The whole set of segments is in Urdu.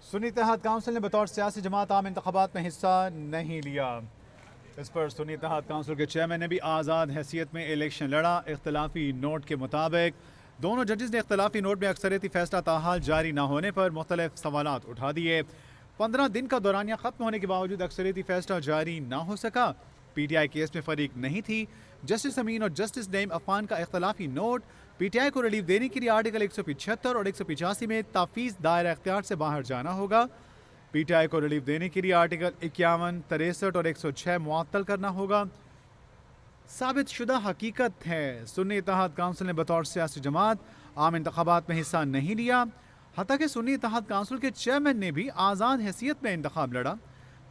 سنی اتحاد کونسل نے بطور سیاسی جماعت عام انتخابات میں حصہ نہیں لیا۔ اس پر سنی اتحاد کونسل کے چیئرمین نے بھی آزاد حیثیت میں الیکشن لڑا۔ اختلافی نوٹ کے مطابق دونوں ججز نے اختلافی نوٹ میں اکثریتی فیصلہ تاحال جاری نہ ہونے پر مختلف سوالات اٹھا دیے۔ 15 دن کا دورانیہ ختم ہونے کے باوجود اکثریتی فیصلہ جاری نہ ہو سکا۔ پی ٹی آئی کیس میں فریق نہیں تھی۔ جسٹس امین اور جسٹس نعیم عفان کا اختلافی نوٹ پی ٹی آئی کو ریلیف دینے کے لیے آرٹیکل 175 اور 185 میں تفویض دائرہ اختیار سے باہر جانا ہوگا۔ پی ٹی آئی کو ریلیف دینے کے لیے آرٹیکل 51، 63 اور 106 معطل کرنا ہوگا۔ ثابت شدہ حقیقت ہے سنی اتحاد کونسل نے بطور سیاسی جماعت عام انتخابات میں حصہ نہیں لیا، حتیٰ کہ سنی اتحاد کونسل کے چیئرمین نے بھی آزاد حیثیت میں انتخاب لڑا۔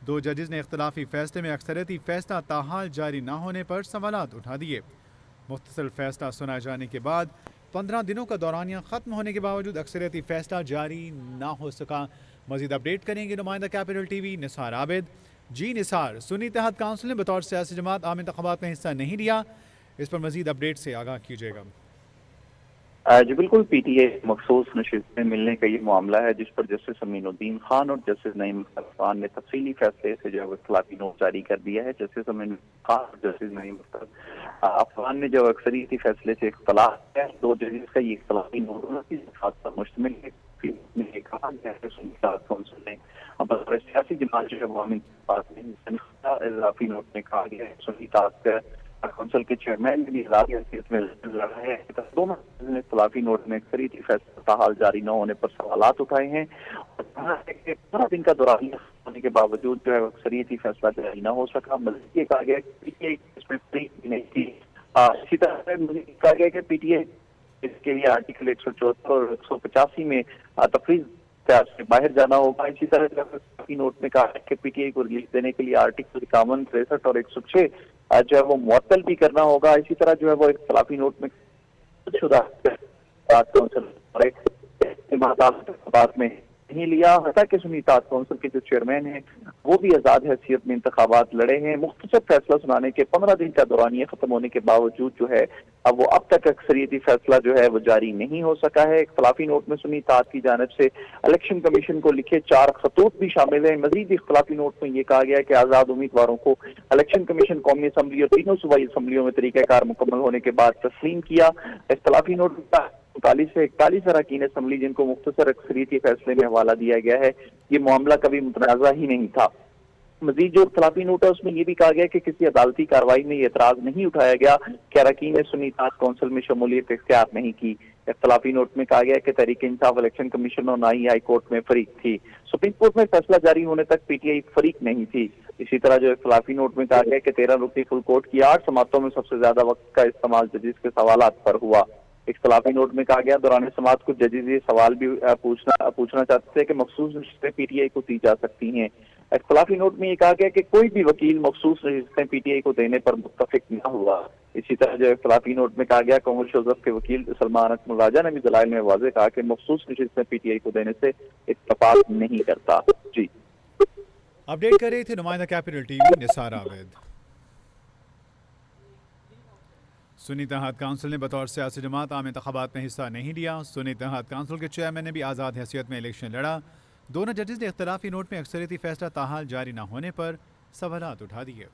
دو ججز نے اختلافی فیصلے میں اکثریتی فیصلہ تاحال جاری نہ ہونے پر سوالات اٹھا دیے۔ مختصر فیصلہ سنائے جانے کے بعد 15 دنوں کا دورانیہ ختم ہونے کے باوجود اکثریتی فیصلہ جاری نہ ہو سکا۔ مزید اپڈیٹ کریں گے نمائندہ کیپٹل ٹی وی نثار عابد۔ جی نثار، سنی اتحاد کونسل نے بطور سیاسی جماعت عام انتخابات میں حصہ نہیں لیا، اس پر مزید اپڈیٹ سے آگاہ کیجیے گا۔ جی بالکل، پی ٹی اے مخصوص نشست میں ملنے کا یہ معاملہ ہے جس پر جسٹس امین الدین خان اور جسٹس نعیم عفان نے تفصیلی فیصلے سے جو اختلافی نوٹ جاری کر دیا ہے۔ جسٹس امین خان اور جسٹس نعیم عفان نے جو اکثریتی فیصلے سے اختلاف ہے، دو ججز کا یہ اختلافی نوٹ کی درخواست پر مشتمل ہے۔ کہا گیا ہے سنی اتحاد کونسل نے بطور سیاسی جماعت جو ہے وہ عام انتخابات میں اضافی نوٹ میں کہا گیا ہے سنی اتحاد کونسل کے چیئرمین نے بھی آزاد حیثیت میں لڑا ہے۔ دونوں نے اختلافی نوٹ میں اکثریتی فیصلہ تاحال جاری نہ ہونے پر سوالات اٹھائے ہیں اور کہا ہے کہ 15 دن کا دورانیہ ہونے کے باوجود جو ہے اکثریتی فیصلہ جاری نہ ہو سکا۔ مزید یہ کہا گیا کہ پی ٹی آئی اس میں فریق بھی نہیں تھی۔ اسی طرح مزید کہا گیا کہ پی ٹی آئی اس کے لیے آرٹیکل 174 اور 185 میں تفویض سے باہر جانا ہوگا۔ اسی طرح اختلافی نوٹ میں کہا ہے کہ پی ٹی آئی کو ریلیز دینے کے لیے آرٹیکل 51، 63 اور 106 جو ہے وہ معطل بھی کرنا ہوگا۔ اسی طرح جو ہے وہ اختلافی نوٹ میں شدہ بات میں نہیں لیا، حتیٰ کہ سنی اتحاد کونسل کے جو چیئرمین ہیں وہ بھی آزاد حیثیت میں انتخابات لڑے ہیں۔ مختصر فیصلہ سنانے کے 15 دن کا دورانیہ ختم ہونے کے باوجود جو ہے وہ اب تک اکثریتی فیصلہ جو ہے وہ جاری نہیں ہو سکا ہے۔ اختلافی نوٹ میں سنی اتحاد کی جانب سے الیکشن کمیشن کو لکھے 4 خطوط بھی شامل ہیں۔ مزید اختلافی نوٹ میں یہ کہا گیا ہے کہ آزاد امیدواروں کو الیکشن کمیشن قومی اسمبلی اور تینوں صوبائی اسمبلیوں میں طریقہ کار مکمل ہونے کے بعد تسلیم کیا۔ اختلافی نوٹ 39 سے 41 اراکین اسمبلی جن کو مختصر اکثریتی فیصلے میں حوالہ دیا گیا ہے، یہ معاملہ کبھی متنازع ہی نہیں تھا۔ مزید جو اختلافی نوٹ ہے اس میں یہ بھی کہا گیا کہ کسی عدالتی کارروائی میں یہ اعتراض نہیں اٹھایا گیا کہ اراکین نے سنی اتحاد کونسل میں شمولیت اختیار نہیں کی۔ اختلافی نوٹ میں کہا گیا کہ تحریک انصاف الیکشن کمیشن اور نہ ہی ہائی کورٹ میں فریق تھی۔ سپریم کورٹ میں فیصلہ جاری ہونے تک پی ٹی آئی فریق نہیں تھی۔ اسی طرح جو اختلافی نوٹ میں کہا گیا کہ 13 رکنی فل کورٹ کی 8 سماعتوں میں سب سے زیادہ وقت کا استعمال ججز کے سوالات پر ہوا۔ اختلافی نوٹ میں کہا گیا دوران سماعت کچھ ججز یہ سوال بھی پوچھنا چاہتے تھے کہ مخصوص نشستیں پی ٹی آئی کو دی جا سکتی ہیں۔ اختلافی نوٹ میں یہ کہا گیا کہ کوئی بھی وکیل مخصوص نشستیں پی ٹی آئی کو دینے پر متفق نہ ہوا۔ اسی طرح جو اختلافی نوٹ میں کہا گیا کنور شوزف کے وکیل سلمان اکمل راجہ نے بھی دلائل میں واضح کہا کہ مخصوص نشستیں پی ٹی آئی کو دینے سے اتفاق نہیں کرتا۔ جی اپڈیٹ کر رہے تھے نمائندہ کیپٹل ٹی وی نثار عابد۔ سنی اتحاد کونسل نے بطور سیاسی جماعت عام انتخابات میں حصہ نہیں لیا۔ سنی اتحاد کونسل کے چیئرمین نے بھی آزاد حیثیت میں الیکشن لڑا۔ دونوں ججز نے اختلافی نوٹ میں اکثریتی فیصلہ تاحال جاری نہ ہونے پر سوالات اٹھا دیے۔